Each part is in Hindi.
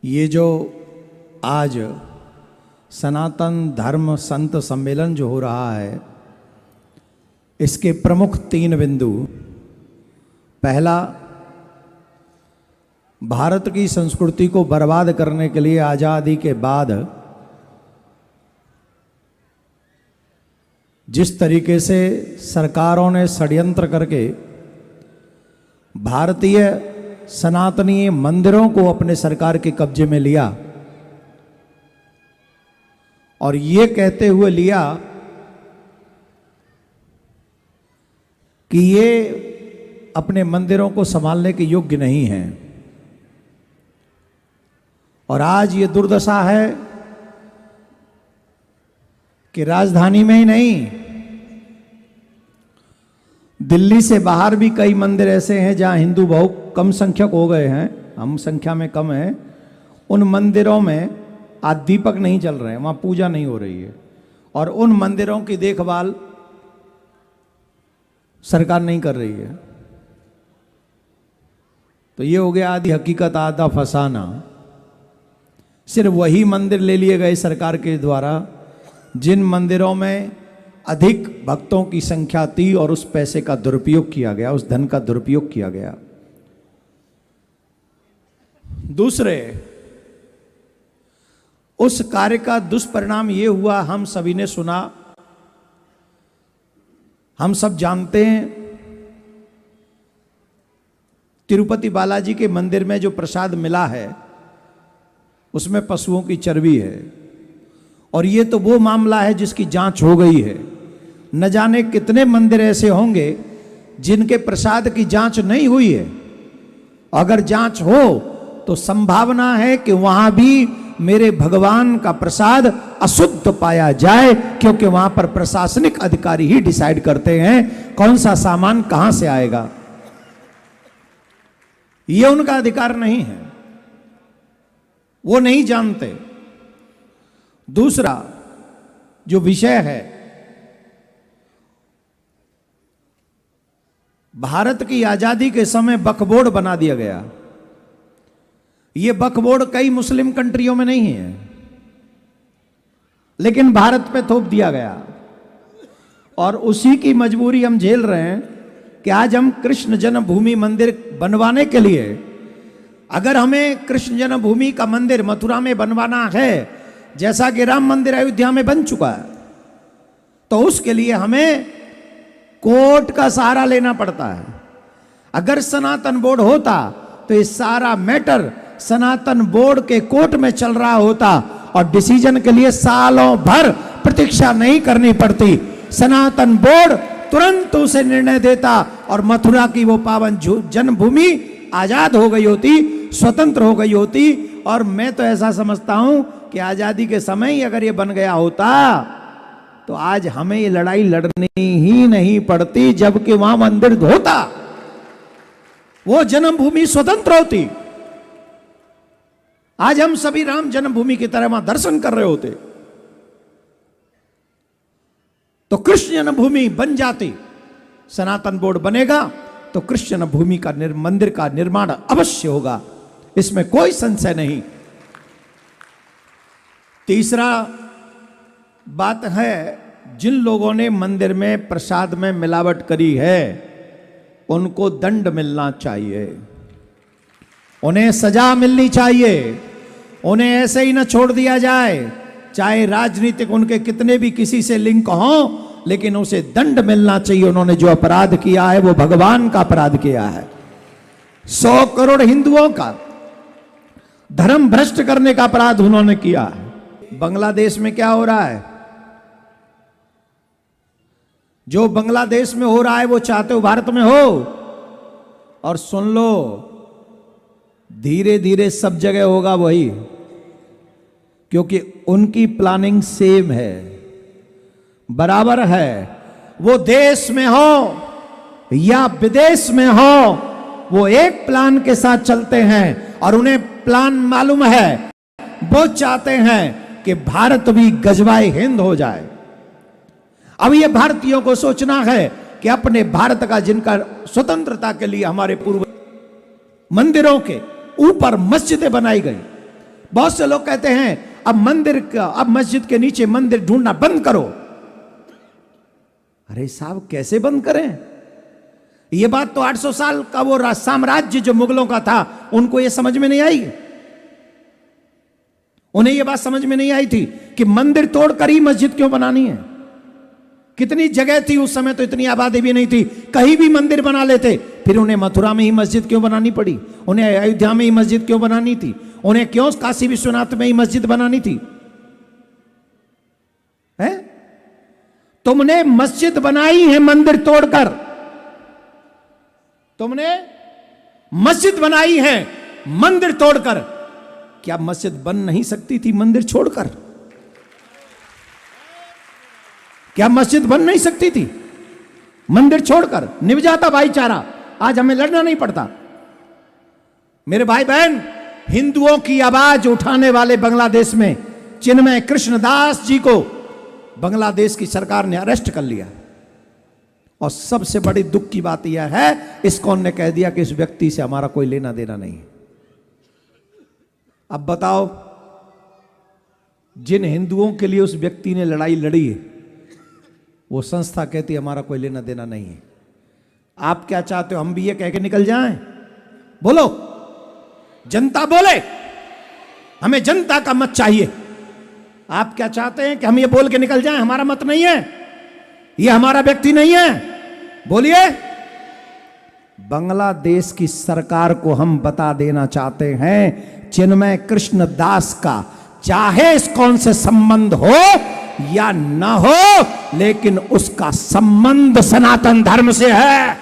ये जो आज सनातन धर्म संत सम्मेलन जो हो रहा है, इसके प्रमुख 3 बिंदु। पहला, भारत की संस्कृति को बर्बाद करने के लिए आज़ादी के बाद जिस तरीके से सरकारों ने षड्यंत्र करके भारतीय सनातनी मंदिरों को अपने सरकार के कब्जे में लिया, और ये कहते हुए लिया कि ये अपने मंदिरों को संभालने के योग्य नहीं हैं। और आज ये दुर्दशा है कि राजधानी में ही नहीं, दिल्ली से बाहर भी कई मंदिर ऐसे हैं जहां हिंदू बहुत कम संख्यक हो गए हैं, हम संख्या में कम हैं। उन मंदिरों में आज दीपक नहीं चल रहे हैं, वहां पूजा नहीं हो रही है, और उन मंदिरों की देखभाल सरकार नहीं कर रही है। तो ये हो गया आधी हकीकत आधा फसाना। सिर्फ वही मंदिर ले लिए गए सरकार के द्वारा जिन मंदिरों में अधिक भक्तों की संख्या थी, और उस पैसे का दुरुपयोग किया गया, उस धन का दुरुपयोग किया गया। दूसरे, उस कार्य का दुष्परिणाम ये हुआ, हम सभी ने सुना, हम सब जानते हैं, तिरुपति बालाजी के मंदिर में जो प्रसाद मिला है उसमें पशुओं की चर्बी है। और ये तो वो मामला है जिसकी जांच हो गई है। न जाने कितने मंदिर ऐसे होंगे जिनके प्रसाद की जांच नहीं हुई है। अगर जांच हो तो संभावना है कि वहां भी मेरे भगवान का प्रसाद अशुद्ध पाया जाए, क्योंकि वहां पर प्रशासनिक अधिकारी ही डिसाइड करते हैं कौन सा सामान कहां से आएगा। यह उनका अधिकार नहीं है, वो नहीं जानते। दूसरा जो विषय है, भारत की आजादी के समय वक्फ बोर्ड बना दिया गया। यह वक्फ बोर्ड कई मुस्लिम कंट्रियों में नहीं है, लेकिन भारत पे थोप दिया गया, और उसी की मजबूरी हम झेल रहे हैं कि आज हम कृष्ण जन्मभूमि मंदिर बनवाने के लिए, अगर हमें कृष्ण जन्मभूमि का मंदिर मथुरा में बनवाना है, जैसा कि राम मंदिर अयोध्या में बन चुका है, तो उसके लिए हमें कोर्ट का सहारा लेना पड़ता है। अगर सनातन बोर्ड होता तो ये सारा मैटर सनातन बोर्ड के कोर्ट में चल रहा होता, और डिसीजन के लिए सालों भर प्रतीक्षा नहीं करनी पड़ती। सनातन बोर्ड तुरंत उसे निर्णय देता, और मथुरा की वो पावन जन्मभूमि आजाद हो गई होती, स्वतंत्र हो गई होती। और मैं तो ऐसा समझता हूं कि आजादी के समय ही अगर ये बन गया होता तो आज हमें ये लड़ाई लड़नी ही नहीं पड़ती, जबकि वहां मंदिर होता, वो जन्मभूमि स्वतंत्र होती। आज हम सभी राम जन्मभूमि की तरह वहां दर्शन कर रहे होते, तो कृष्ण जन्मभूमि बन जाती। सनातन बोर्ड बनेगा तो कृष्ण जन्मभूमि का मंदिर का निर्माण अवश्य होगा, इसमें कोई संशय नहीं। तीसरा बात है, जिन लोगों ने मंदिर में प्रसाद में मिलावट करी है उनको दंड मिलना चाहिए, उन्हें सजा मिलनी चाहिए, उन्हें ऐसे ही न छोड़ दिया जाए। चाहे राजनीतिक उनके कितने भी किसी से लिंक हो, लेकिन उसे दंड मिलना चाहिए। उन्होंने जो अपराध किया है वो भगवान का अपराध किया है। 100 करोड़ हिंदुओं का धर्म भ्रष्ट करने का अपराध उन्होंने किया है। बांग्लादेश में क्या हो रहा है? जो बांग्लादेश में हो रहा है वो चाहते हो भारत में हो। और सुन लो, धीरे धीरे सब जगह होगा वही, क्योंकि उनकी प्लानिंग सेम है, बराबर है। वो देश में हो या विदेश में हो, वो एक प्लान के साथ चलते हैं, और उन्हें प्लान मालूम है। वो चाहते हैं कि भारत भी गजवाए हिंद हो जाए। अब ये भारतीयों को सोचना है कि अपने भारत का, जिनका स्वतंत्रता के लिए हमारे पूर्व मंदिरों के ऊपर मस्जिदें बनाई गई, बहुत से लोग कहते हैं अब मस्जिद के नीचे मंदिर ढूंढना बंद करो। अरे साहब कैसे बंद करें? ये बात तो 800 साल का वो साम्राज्य जो मुगलों का था, उनको ये समझ में नहीं आई। उन्हें ये बात समझ में नहीं आई थी कि मंदिर तोड़कर ही मस्जिद क्यों बनानी है। कितनी जगह थी उस समय, तो इतनी आबादी भी नहीं थी, कहीं भी मंदिर बना लेते। फिर उन्हें मथुरा में ही मस्जिद क्यों बनानी पड़ी? उन्हें अयोध्या में ही मस्जिद क्यों बनानी थी? उन्हें क्यों काशी विश्वनाथ में ही मस्जिद बनानी थी? है? तुमने मस्जिद बनाई है मंदिर तोड़कर, तुमने मस्जिद बनाई है मंदिर तोड़कर। क्या मस्जिद बन नहीं सकती थी मंदिर छोड़कर? क्या मस्जिद बन नहीं सकती थी मंदिर छोड़कर? निभ जाता भाईचारा, आज हमें लड़ना नहीं पड़ता। मेरे भाई बहन, हिंदुओं की आवाज उठाने वाले बांग्लादेश में चिन्मय कृष्णदास जी को बांग्लादेश की सरकार ने अरेस्ट कर लिया। और सबसे बड़ी दुख की बात यह है, इस्कॉन ने कह दिया कि इस व्यक्ति से हमारा कोई लेना देना नहीं। अब बताओ, जिन हिंदुओं के लिए उस व्यक्ति ने लड़ाई लड़ी है, वो संस्था कहती हमारा कोई लेना देना नहीं है। आप क्या चाहते हो, हम भी ये कह के निकल जाएं? बोलो, जनता बोले, हमें जनता का मत चाहिए। आप क्या चाहते हैं कि हम ये बोल के निकल जाएं हमारा मत नहीं है, ये हमारा व्यक्ति नहीं है? बोलिए। बांग्लादेश की सरकार को हम बता देना चाहते हैं, चिन्मय कृष्ण दास का चाहे इस्कॉन से संबंध हो या ना हो, लेकिन उसका संबंध सनातन धर्म से है।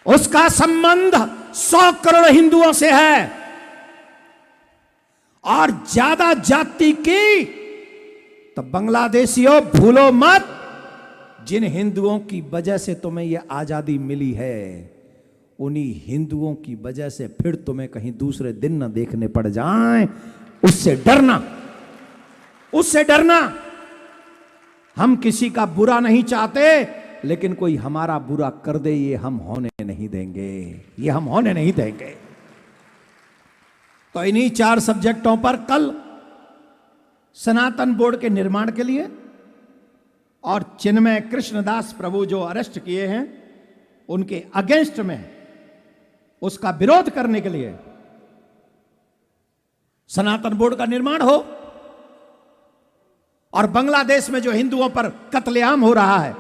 उसका संबंध 100 करोड़ हिंदुओं से है। और ज्यादा जाति की तो बांग्लादेशियों भूलो मत, जिन हिंदुओं की वजह से तुम्हें यह आजादी मिली है, उन्हीं हिंदुओं की वजह से फिर तुम्हें कहीं दूसरे दिन न देखने पड़ जाएं, उससे डरना, उससे डरना। हम किसी का बुरा नहीं चाहते, लेकिन कोई हमारा बुरा कर दे, ये हम होने नहीं देंगे, ये हम होने नहीं देंगे। तो इन्हीं 4 सब्जेक्टों पर कल सनातन बोर्ड के निर्माण के लिए और चिन्मय कृष्णदास प्रभु जो अरेस्ट किए हैं, उनके अगेंस्ट में उसका विरोध करने के लिए सनातन बोर्ड का निर्माण हो। और बांग्लादेश में जो हिंदुओं पर कत्लेआम हो रहा है,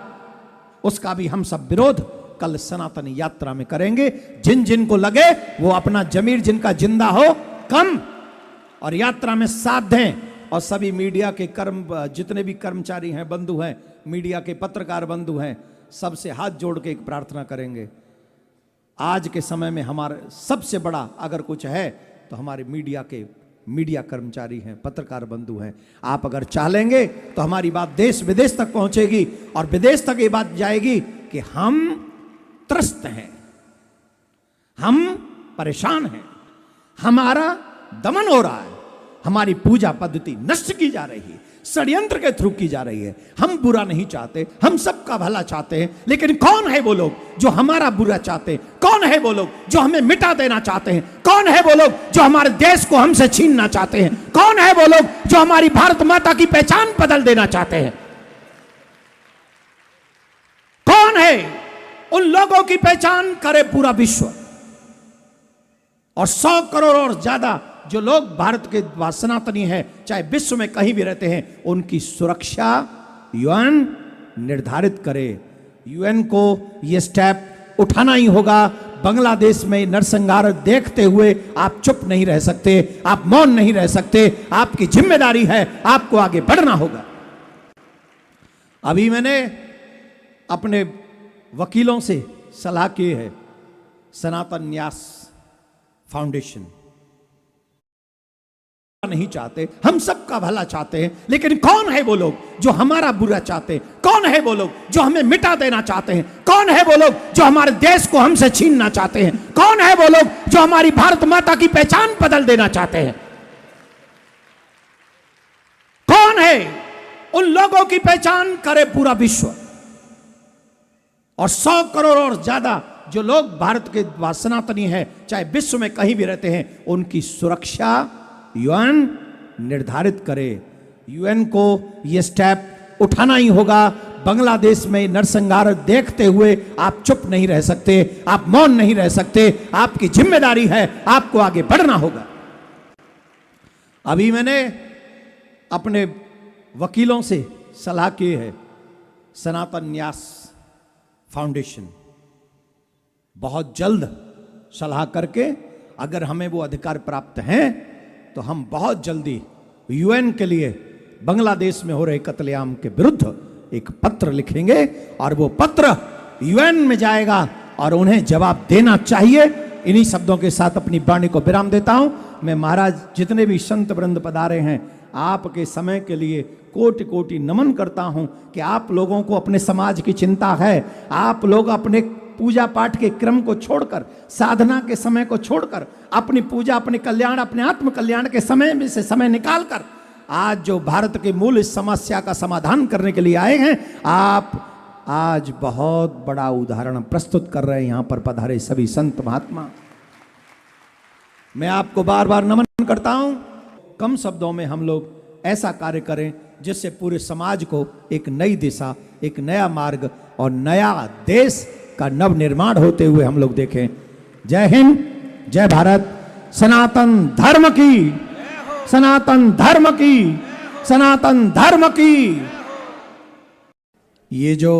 उसका भी हम सब विरोध कल सनातन यात्रा में करेंगे। जिन जिन को लगे वो अपना जमीर जिनका जिंदा हो कम और यात्रा में साथ दें। और सभी मीडिया के जितने भी कर्मचारी हैं, बंधु हैं, मीडिया के पत्रकार बंधु हैं, सबसे हाथ जोड़ के एक प्रार्थना करेंगे। आज के समय में हमारे सबसे बड़ा अगर कुछ है तो हमारे मीडिया कर्मचारी हैं, पत्रकार बंधु हैं। आप अगर चाहेंगे तो हमारी बात देश विदेश तक पहुंचेगी और विदेश तक ये बात जाएगी कि हम त्रस्त हैं, हम परेशान हैं, हमारा दमन हो रहा है, हमारी पूजा पद्धति नष्ट की जा रही है, षड्यंत्र के थ्रू की जा रही है। हम बुरा नहीं चाहते, हम सबका भला चाहते हैं, लेकिन कौन है वो लोग जो हमारा बुरा चाहते हैं? कौन है वो लोग जो हमें मिटा देना चाहते हैं? कौन है वो लोग जो हमारे देश को हमसे छीनना चाहते हैं? कौन है वो लोग जो हमारी भारत माता की पहचान बदल देना चाहते हैं? कौन है? उन लोगों की पहचान करे पूरा विश्व। और 100 करोड़ और ज्यादा जो लोग भारत के सनातनी हैं, चाहे विश्व में कहीं भी रहते हैं, उनकी सुरक्षा यूएन निर्धारित करे। यूएन को यह स्टेप उठाना ही होगा। बांग्लादेश में नरसंहार देखते हुए आप चुप नहीं रह सकते, आप मौन नहीं रह सकते, आपकी जिम्मेदारी है, आपको आगे बढ़ना होगा। अभी मैंने अपने वकीलों से सलाह की है, सनातन न्यास फाउंडेशन नहीं चाहते, हम सबका भला चाहते हैं, लेकिन कौन है वो लोग जो हमारा बुरा चाहते हैं? कौन है वो लोग जो हमें मिटा देना चाहते हैं? कौन है वो लोग जो हमारे देश को हमसे छीनना चाहते हैं? कौन है वो लोग जो हमारी भारत माता की पहचान बदल देना चाहते हैं? कौन है? उन लोगों की पहचान करे पूरा विश्व। और 100 करोड़ और ज्यादा जो लोग भारत के सनातनी हैं, चाहे विश्व में कहीं भी रहते हैं, उनकी सुरक्षा यूएन निर्धारित करे। यूएन को यह स्टेप उठाना ही होगा। बांग्लादेश में नरसंहार देखते हुए आप चुप नहीं रह सकते, आप मौन नहीं रह सकते, आपकी जिम्मेदारी है, आपको आगे बढ़ना होगा। अभी मैंने अपने वकीलों से सलाह की है, सनातन न्यास फाउंडेशन बहुत जल्द सलाह करके, अगर हमें वो अधिकार प्राप्त हैं तो हम बहुत जल्दी यूएन के लिए बांग्लादेश में हो रहे कत्लेआम के विरुद्ध एक पत्र लिखेंगे और वो पत्र यूएन में जाएगा और उन्हें जवाब देना चाहिए। इन्हीं शब्दों के साथ अपनी वाणी को विराम देता हूं। मैं महाराज जितने भी संत वृंद पधारे हैं, आपके समय के लिए कोटि कोटि नमन करता हूं कि आप लोगों को अपने समाज की चिंता है। आप लोग अपने पूजा पाठ के क्रम को छोड़कर, साधना के समय को छोड़कर, अपनी पूजा, अपने कल्याण, अपने आत्म कल्याण के समय में से समय निकालकर आज जो भारत की मूल इस समस्या का समाधान करने के लिए आए हैं, आप आज बहुत बड़ा उदाहरण प्रस्तुत कर रहे हैं। यहां पर पधारे सभी संत महात्मा, मैं आपको बार बार नमन करता हूं। कम शब्दों में हम लोग ऐसा कार्य करें जिससे पूरे समाज को एक नई दिशा, एक नया मार्ग और नया देश का नव निर्माण होते हुए हम लोग देखें। जय हिंद, जय भारत, सनातन धर्म की, सनातन धर्म की, सनातन धर्म की। ये जो